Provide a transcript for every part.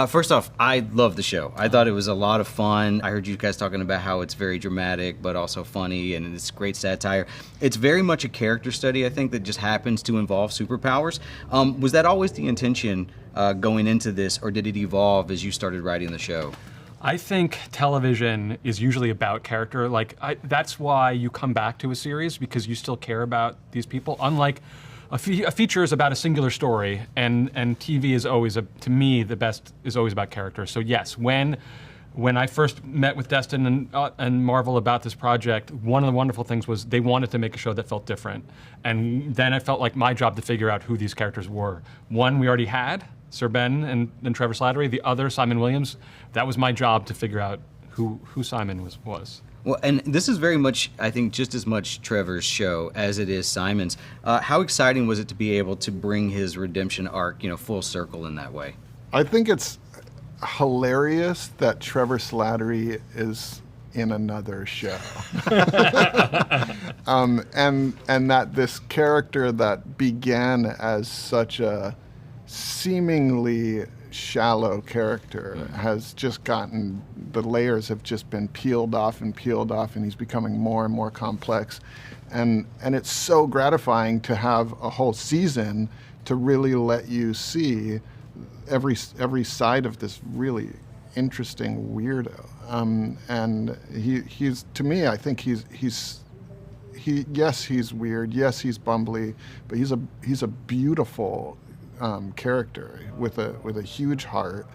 First off, I love the show. I thought it was a lot of fun. I heard you guys talking about how it's very dramatic, but also funny, and it's great satire. It's very much a character study, I think, that just happens to involve superpowers. Was that always the intention going into this, or did it evolve as you started writing the show? I think television is usually about character. That's why you come back to a series, because you still care about these people. Unlike a feature is about a singular story, and TV is always, to me, the best is always about character. So yes, when I first met with Destin and Marvel about this project, one of the wonderful things was they wanted to make a show that felt different. And then it felt like my job to figure out who these characters were. One we already had, Sir Ben and Trevor Slattery. The other, Simon Williams, that was my job to figure out who Simon was. Well, and this is very much, I think, just as much Trevor's show as it is Simon's. How exciting was it to be able to bring his redemption arc, full circle in that way? I think it's hilarious that Trevor Slattery is in another show. And that this character that began as such a seemingly shallow character has just gotten, the layers have just been peeled off, and he's becoming more and more complex. And it's so gratifying to have a whole season to really let you see every side of this really interesting weirdo. And he's, to me, I think he's weird, yes, he's bumbly, but he's a beautiful character with a huge heart,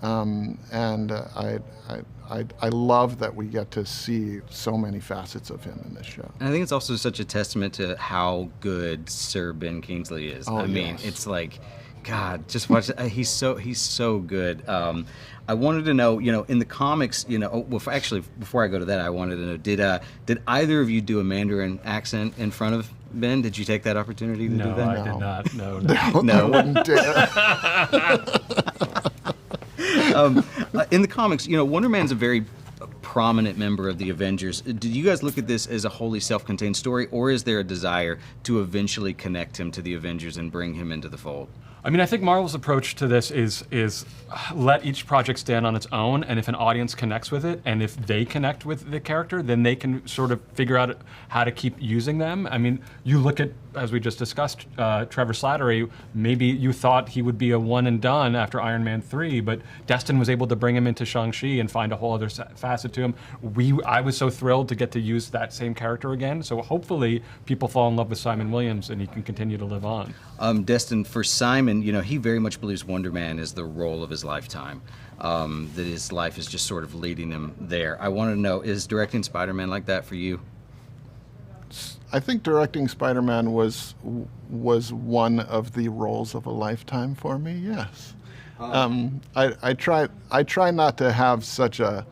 and I love that we get to see so many facets of him in this show. And I think it's also such a testament to how good Sir Ben Kingsley is. I mean, it's like, God, just watch it. He's so good. I wanted to know, in the comics, actually, before I go to that, I wanted to know, did either of you do a Mandarin accent in front of Ben? Did you take that opportunity to do that? No, I did not. No. No. I wouldn't dare. In the comics, Wonder Man's a very prominent member of the Avengers. Did you guys look at this as a wholly self-contained story, or is there a desire to eventually connect him to the Avengers and bring him into the fold? I mean, I think Marvel's approach to this is let each project stand on its own, and if an audience connects with it, and if they connect with the character, then they can sort of figure out how to keep using them. I mean, you look at, as we just discussed, Trevor Slattery, maybe you thought he would be a one and done after Iron Man 3, but Destin was able to bring him into Shang-Chi and find a whole other facet to him. I was so thrilled to get to use that same character again, so hopefully people fall in love with Simon Williams and he can continue to live on. Destin, for Simon, he very much believes Wonder Man is the role of his lifetime, that his life is just sort of leading him there. I want to know, is directing Spider-Man like that for you? I think directing Spider-Man was one of the roles of a lifetime for me, yes. I try not to have such a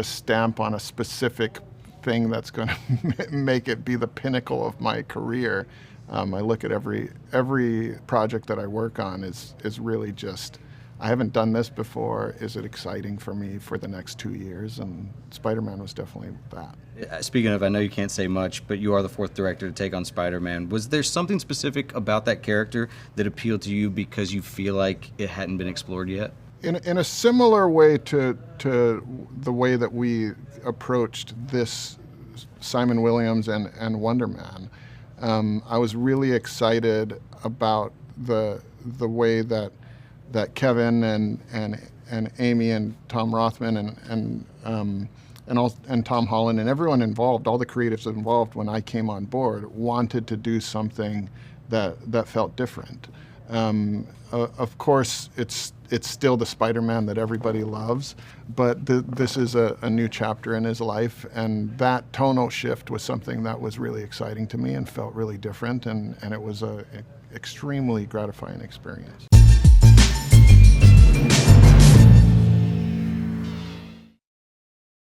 stamp on a specific thing that's going to make it be the pinnacle of my career. I look at every project that I work on is really just, I haven't done this before. Is it exciting for me for the next 2 years? And Spider-Man was definitely that. Speaking of, I know you can't say much, but you are the fourth director to take on Spider-Man. Was there something specific about that character that appealed to you because you feel like it hadn't been explored yet? In a similar way to the way that we approached this Simon Williams and Wonder Man, I was really excited about the way that Kevin and Amy and Tom Rothman and Tom Holland and everyone involved, all the creatives involved when I came on board, wanted to do something that felt different. Of course, it's still the Spider-Man that everybody loves, but this is a new chapter in his life, and that tonal shift was something that was really exciting to me and felt really different, and it was an extremely gratifying experience.